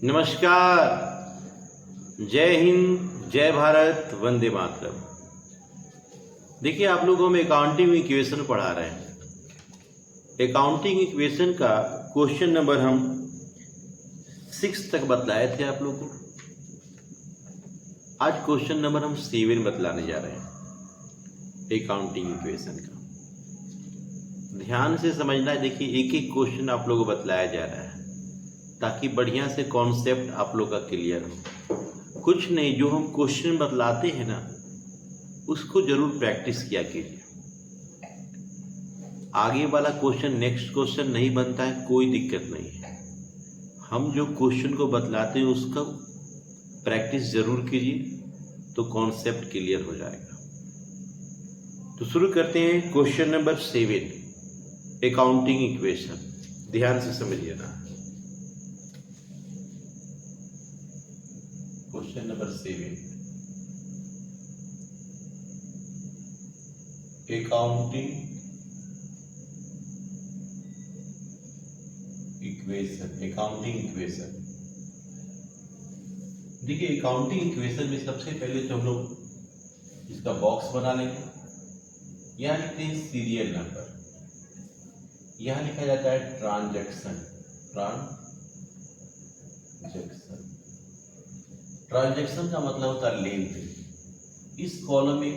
नमस्कार। जय हिंद, जय भारत, वंदे मातरम। देखिए, आप लोगों को हम अकाउंटिंग इक्वेशन पढ़ा रहे हैं। अकाउंटिंग इक्वेशन का क्वेश्चन नंबर हम 6 तक बतलाए थे आप लोगों को। आज क्वेश्चन नंबर हम 7 बतलाने जा रहे हैं अकाउंटिंग इक्वेशन का। ध्यान से समझना है। देखिए, एक एक क्वेश्चन आप लोगों को बतलाया जा रहा है ताकि बढ़िया से कॉन्सेप्ट आप लोग का क्लियर हो। कुछ नहीं, जो हम क्वेश्चन बतलाते हैं ना, उसको जरूर प्रैक्टिस किया कीजिए। आगे वाला क्वेश्चन नेक्स्ट क्वेश्चन नहीं बनता है, कोई दिक्कत नहीं है। हम जो क्वेश्चन को बतलाते हैं उसका प्रैक्टिस जरूर कीजिए, तो कॉन्सेप्ट क्लियर हो जाएगा। तो शुरू करते हैं क्वेश्चन नंबर 7, अकाउंटिंग इक्वेशन। ध्यान से समझिएगा। Question number 7, accounting equation. Accounting equation देखिए, अकाउंटिंग इक्वेशन में सबसे पहले तो हम लोग इसका बॉक्स बना लेंगे। यहां लिखते हैं सीरियल नंबर। यहां लिखा जाता है ट्रांजैक्शन। ट्रांजैक्शन का मतलब होता है लेन देन। इस कॉलम में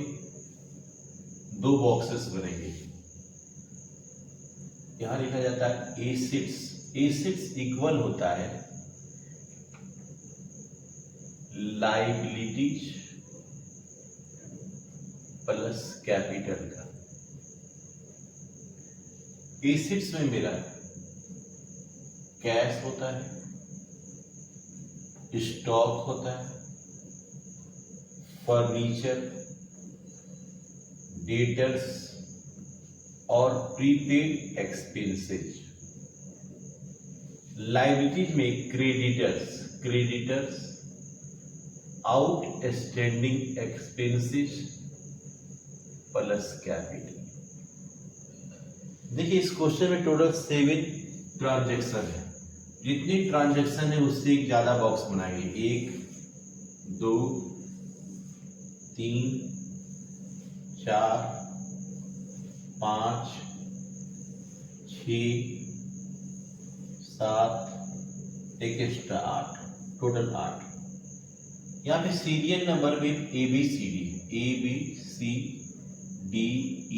2 बॉक्सेस बनेंगे। यहां लिखा जाता है एसेट्स। एसेट्स इक्वल होता है लाइबिलिटीज प्लस कैपिटल का। एसेट्स में मेरा कैश होता है, स्टॉक होता है, फर्नीचर, डेटर्स और प्रीपेड एक्सपेंसेस। लाइबिलिटीज में creditors, outstanding expenses plus capital. देखिए, इस क्वेश्चन में टोटल 7 ट्रांजैक्शन है। जितनी ट्रांजैक्शन है उससे एक ज्यादा बॉक्स बनाएंगे। 1 2 3 4 5 6 7 एक एक्स्ट्रा 8, टोटल 8। यहाँ पे सीरियल नंबर में ABCD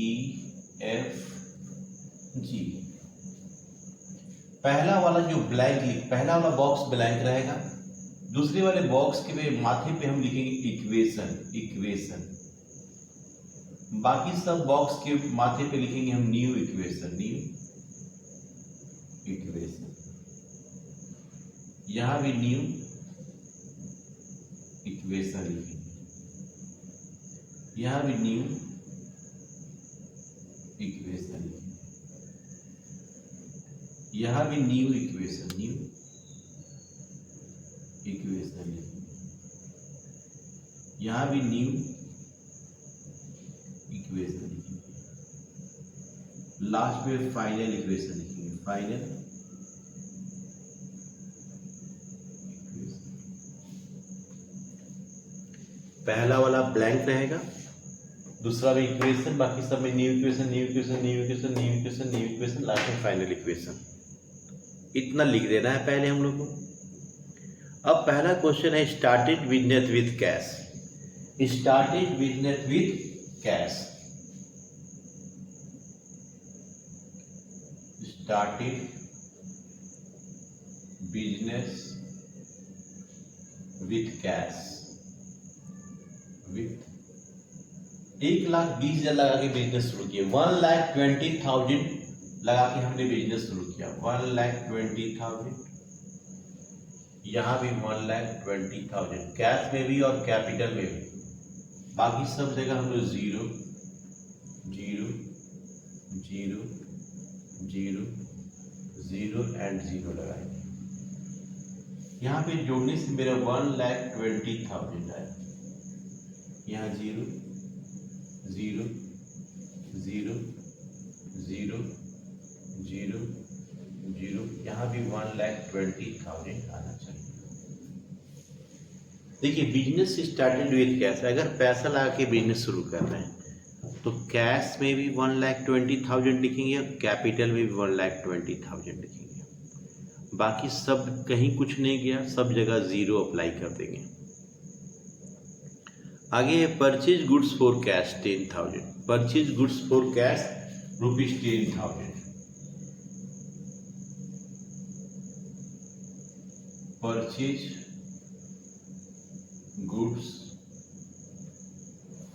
EF G। पहला वाला पहला वाला बॉक्स ब्लैंक रहेगा। दूसरे वाले बॉक्स के माथे पे हम लिखेंगे इक्वेशन। बाकी सब बॉक्स के माथे पे लिखेंगे हम न्यू इक्वेशन। यहां भी न्यू इक्वेशन लिखेंगे। यहां भी न्यू इक्वेशन लिखेंगे। यहां भी न्यू इक्वेशन लिखेंगे। यहां भी न्यू इक्वेशन लिखेंगे। लास्ट में फाइनल इक्वेशन लिखेंगे। फाइनल पहला वाला ब्लैंक रहेगा, दूसरा भी इक्वेशन, बाकी सब में न्यू इक्वेशन, लास्ट में फाइनल इक्वेशन। इतना लिख देना है पहले हम लोग को। अब पहला क्वेश्चन है started business with cash. Started business with cash. Started business with cash. 1,20,000 लगा के बिजनेस शुरू किया। 1,20,000 लगा के हमने बिजनेस शुरू किया। 1,20,000। यहां भी 1,20,000 कैश में भी और कैपिटल में भी। बाकी सब जगह हम लोग 0 0 0 0 0 एंड 0 लगाएंगे। यहां पे जोड़ने से मेरा 1,20,000 आया। यहाँ 0 0 0 0 0 0, यहाँ भी 1,20,000 आना चाहिए। देखिए बिजनेस स्टार्टेड विथ कैश, अगर पैसा लगा के बिजनेस शुरू कर रहे हैं तो कैश में भी 1,20,000 लिखेंगे और कैपिटल में भी 1,20,000 लिखेंगे। बाकी सब कहीं कुछ नहीं गया, सब जगह जीरो अप्लाई कर देंगे। आगे है purchase goods for cash 10,000, purchase goods for cash ₹10,000, purchase goods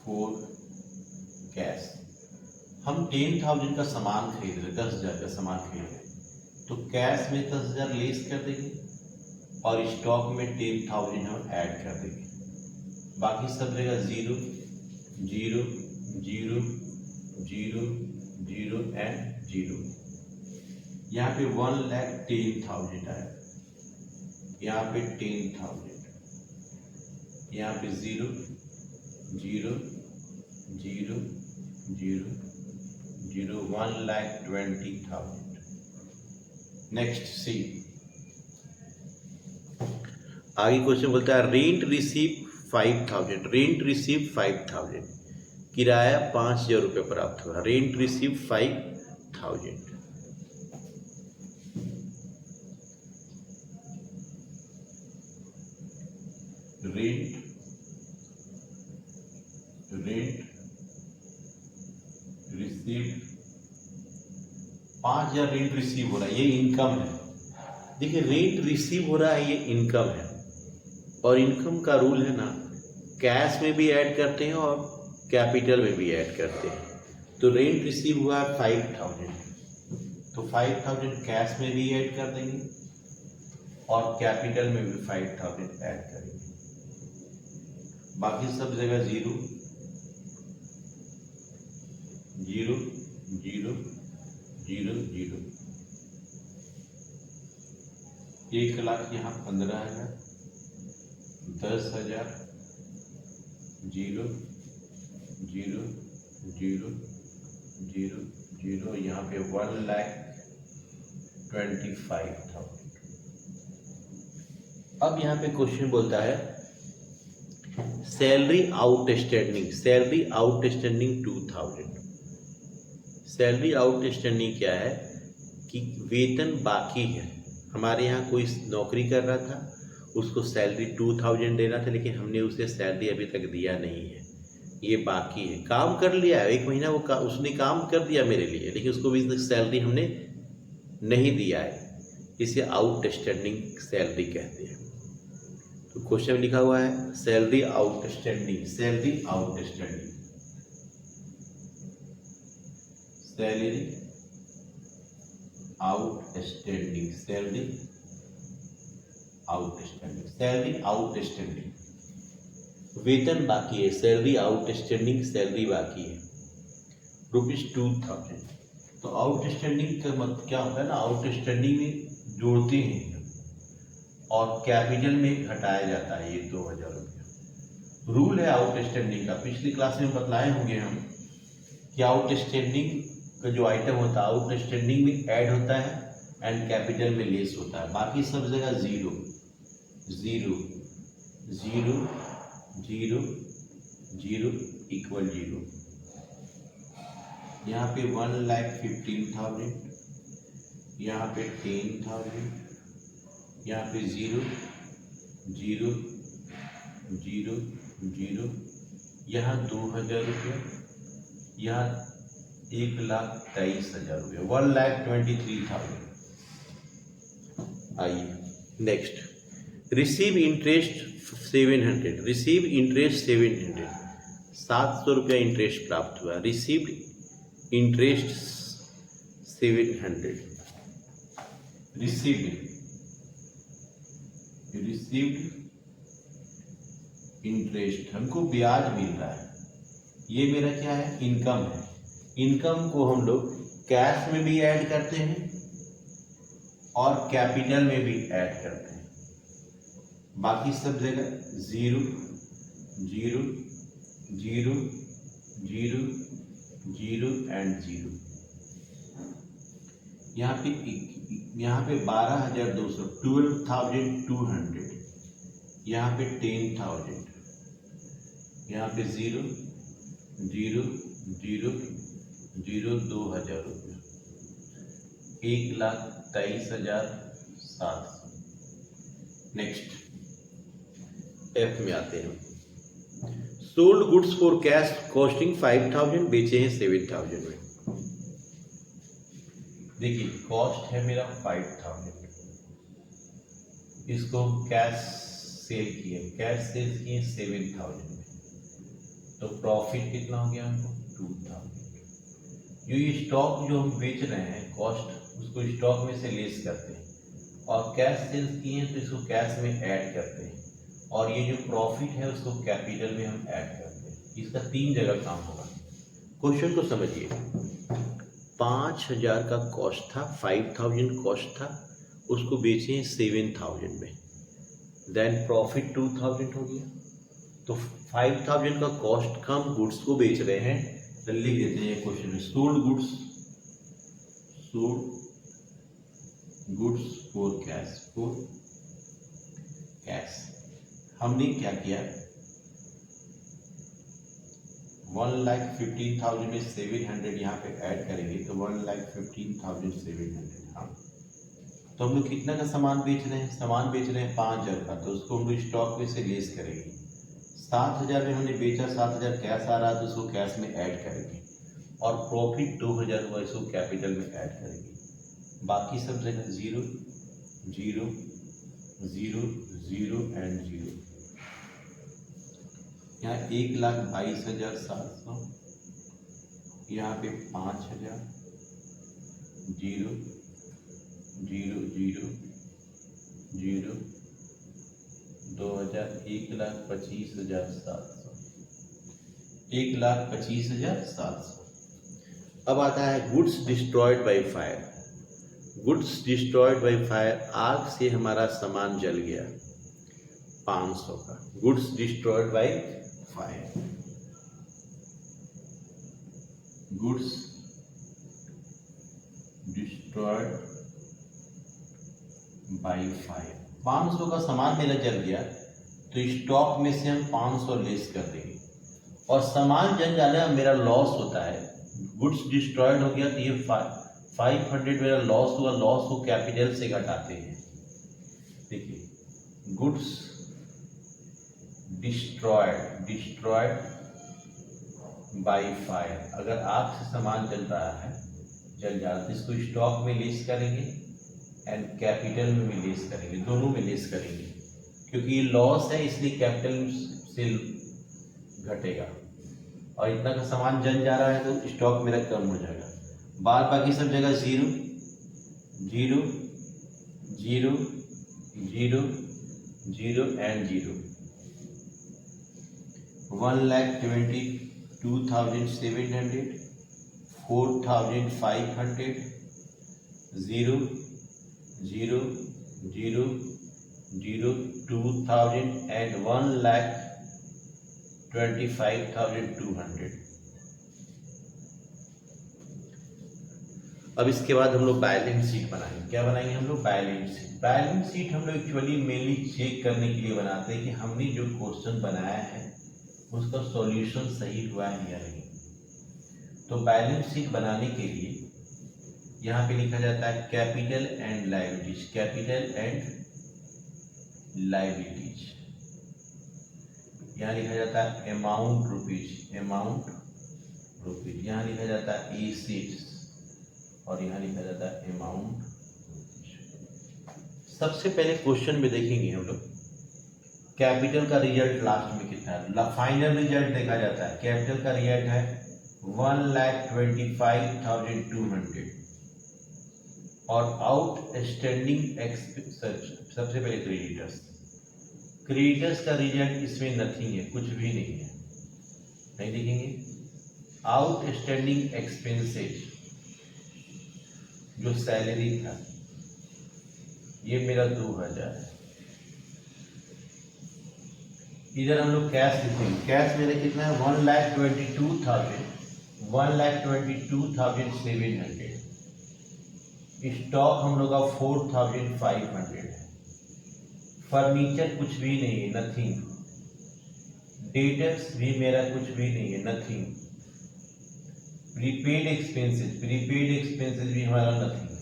for cash. हम 10,000 का सामान खरीद रहे, 10,000 का सामान खरीद रहे, तो कैश में 10,000 लेस कर देंगे और स्टॉक में 10,000 हम ऐड कर देंगे। बाकी सब जगह zero zero zero zero zero and zero. यहाँ पे 1,10,000 आया, यहाँ पे 10,000, यहाँ पे zero zero zero zero zero, 1,20,000। Next see, आगे क्वेश्चन बोलता है रेंट रिसीव 5,000, रेंट रिसीव 5,000, किराया 5,000 रुपये प्राप्त हुआ। Rent receive 5,000, rent receive 5,000 rent receive हो रहा है, ये इनकम है। देखिए रेंट रिसीव हो रहा है, ये इनकम है, और इनकम का रूल है ना, कैश में भी ऐड करते हैं और कैपिटल में भी ऐड करते हैं। तो रेंट रिसीव हुआ 5,000, तो 5,000 कैश में भी ऐड कर देंगे और कैपिटल में भी 5,000 ऐड करेंगे। बाकी सब जगह zero zero zero zero zero. 1,00,000 यहाँ 15,000, 10,000 zero zero zero zero zero, यहाँ पे 1,25,000। अब यहाँ पे क्वेश्चन बोलता है salary outstanding, salary outstanding 2,000। Salary outstanding क्या है कि वेतन बाकी है, हमारे यहाँ कोई नौकरी कर रहा था, उसको सैलरी 2,000 देना था, लेकिन हमने उसे सैलरी अभी तक दिया नहीं है, ये बाकी है। काम कर लिया है, 1 महीना वो उसने काम कर दिया मेरे लिए, लेकिन उसको भी सैलरी हमने नहीं दिया है, इसे आउटस्टैंडिंग सैलरी कहते हैं। तो क्वेश्चन लिखा हुआ है salary outstanding, salary outstanding, salary outstanding, salary outstanding, salary outstanding, वेतन बाकी है, सैलरी आउटस्टैंडिंग, सैलरी बाकी है ₹2,000। तो आउटस्टैंडिंग का मतलब क्या होता है ना, आउटस्टैंडिंग में जोड़ते हैं और कैपिटल में घटाया जाता है, ये 2,000 रुपया। रूल है आउटस्टैंडिंग का, पिछली क्लास में बतलाए होंगे हम कि आउटस्टैंडिंग का जो आइटम होता है आउटस्टैंडिंग में ऐड होता है एंड कैपिटल में लेस होता है। बाकी सब जगह zero zero zero zero zero equal zero. यहाँ पे 1,15,000, यहाँ पे 10,000, यहाँ पे जीरो जीरो जीरो जीरो, यहाँ 2,000 रुपये, यहाँ 1,23,000 रुपये, 1,23,000। आइए next, receive interest 700, receive interest 700, 700 रुपया इंटरेस्ट प्राप्त हुआ। रिसीव्ड इंटरेस्ट 700, रिसीव्ड इंटरेस्ट, हमको ब्याज मिल रहा है, ये मेरा क्या है, इनकम है। इनकम को हम लोग कैश में भी ऐड करते हैं और कैपिटल में भी ऐड करते हैं। बाकी सब जगह zero zero zero zero zero and zero. यहाँ पे 12,200, 12,200, यहाँ पे 10,000, यहाँ पे 0 0 0 0 2,000 रुपये, 1,23,700। नेक्स्ट एफ में आते हैं। Sold goods for cash costing 5,000, बेचे हैं 7,000 में। देखिए कॉस्ट है मेरा 5,000, इसको कैश सेल किए, कैश सेल किए 7,000 में, तो प्रॉफिट कितना हो गया हमको 2,000। जो ये स्टॉक जो हम बेच रहे हैं कॉस्ट, उसको स्टॉक में से लेस करते हैं, और कैश सेल्स किए हैं तो इसको कैश में ऐड करते हैं, और ये जो प्रॉफिट है उसको कैपिटल में हम ऐड करते हैं। इसका 3 जगह काम होगा। क्वेश्चन को समझिए, 5,000 का कॉस्ट था, 5,000 कॉस्ट था, उसको बेचे 7,000 में, देन प्रॉफिट 2,000 हो गया। तो 5,000 का कॉस्ट का हम गुड्स को बेच रहे हैं, तो लिख देते हैं क्वेश्चन में, सोल्ड गुड्स फॉर कैश। हमने क्या किया, 1,15,000 में 700 यहाँ पे ऐड करेंगे तो 1,15,700। हाँ, तो हम लोग कितना का सामान बेच रहे हैं, सामान बेच रहे हैं 5,000 का, तो उसको हम लोग स्टॉक में से लेस करेंगे। 7,000 में हमने बेचा, 7,000 कैश आ रहा है तो उसको कैश में ऐड करेंगे, और प्रॉफिट 2,000 हुआ, इसको कैपिटल में ऐड करेंगे। बाकी सब जगह 0 0 0 0 एंड 0। यहाँ 1,22,700, यहाँ पे 5,000 0 0 0 0 2,000, 1,25,700, 1,25,700। अब आता है goods destroyed by fire. Goods destroyed by fire, आग से हमारा सामान जल गया 500 का। Goods destroyed by fire, goods destroyed by fire, 500 का सामान मेरा जल गया, तो स्टॉक में से हम 500 लेस कर देंगे, और सामान जल जाने में मेरा लॉस होता है। गुड्स डिस्ट्रॉयड हो गया तो ये 500 मेरा लॉस हुआ, लॉस को कैपिटल से घटाते हैं। देखिए गुड्स डिस्ट्रॉयड बाय फायर, अगर आग से सामान जल रहा है, जल जा रहा है, तो इसको स्टॉक में लेस करेंगे एंड कैपिटल में भी लेस करेंगे, दोनों में लेस करेंगे, क्योंकि ये लॉस है इसलिए कैपिटल से घटेगा, और इतना का सामान जल जा रहा है तो स्टॉक मेरा कम हो जाएगा। बाकी सब जगह 0 0 0 0 0 एंड 0। 1,22,700, 4,500 0 0 0 0 2,000 and 1,25,200। अब इसके बाद हम लोग बैलेंस शीट बनाएंगे। क्या बनाएंगे हम लोग? Balance sheet. बैलेंस शीट हम लोग एक्चुअली मेनली चेक करने के लिए बनाते हैं कि हमने जो क्वेश्चन बनाया है उसका सॉल्यूशन सही हुआ है या नहीं। तो बैलेंस शीट बनाने के लिए यहाँ पे लिखा जाता है capital and liabilities, capital and liabilities. यहाँ लिखा जाता है अमाउंट रुपीज, अमाउंट रुपीज। यहाँ लिखा जाता है एसेट्स और यहाँ लिखा जाता है अमाउंट। सबसे पहले क्वेश्चन में देखेंगे हम लोग कैपिटल का रिजल्ट लास्ट में कितना है। फाइनल रिजल्ट देखा जाता है, कैपिटल का रिजल्ट है 1,25,200 और आउटस्टैंडिंग सबसे पहले क्रेडिटर्स। क्रेडिटर्स का रिजल्ट इसमें नथिंग है, कुछ भी नहीं है, नहीं देखेंगे। आउटस्टैंडिंग एक्सपेंसेस जो सैलरी था ये मेरा 2,000 है। इधर हम लोग कैश लिखेंगे, कैश मेरा कितना है 1,22,700। स्टॉक हम लोग का 4,500 है, फर्नीचर कुछ भी नहीं है, नथिंग। डेटर्स भी मेरा कुछ भी नहीं है, नथिंग। प्रीपेड एक्सपेंसेस भी हमारा नथिंग है।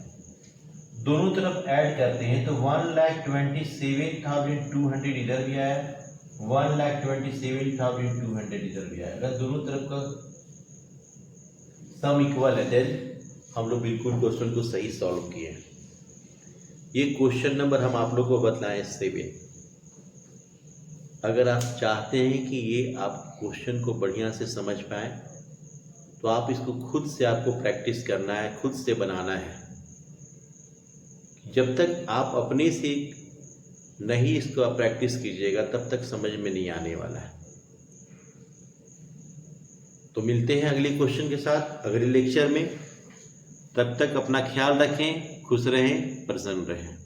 दोनों तरफ ऐड करते हैं तो 1,27,200 इधर भी आया, 1,27,200 इधर भी आया। अगर दोनों तरफ का सम इक्वल है देन हम लोग बिल्कुल क्वेश्चन को सही सॉल्व किए। ये क्वेश्चन नंबर हम आप लोग को बतलाएं 7। अगर आप चाहते हैं कि ये आप क्वेश्चन को बढ़िया से समझ पाए तो आप इसको खुद से आपको प्रैक्टिस करना है, खुद से बनाना है। जब तक आप अपने से नहीं इसको आप प्रैक्टिस कीजिएगा तब तक समझ में नहीं आने वाला है। तो मिलते हैं अगले क्वेश्चन के साथ अगले लेक्चर में। तब तक अपना ख्याल रखें, खुश रहें, प्रसन्न रहें।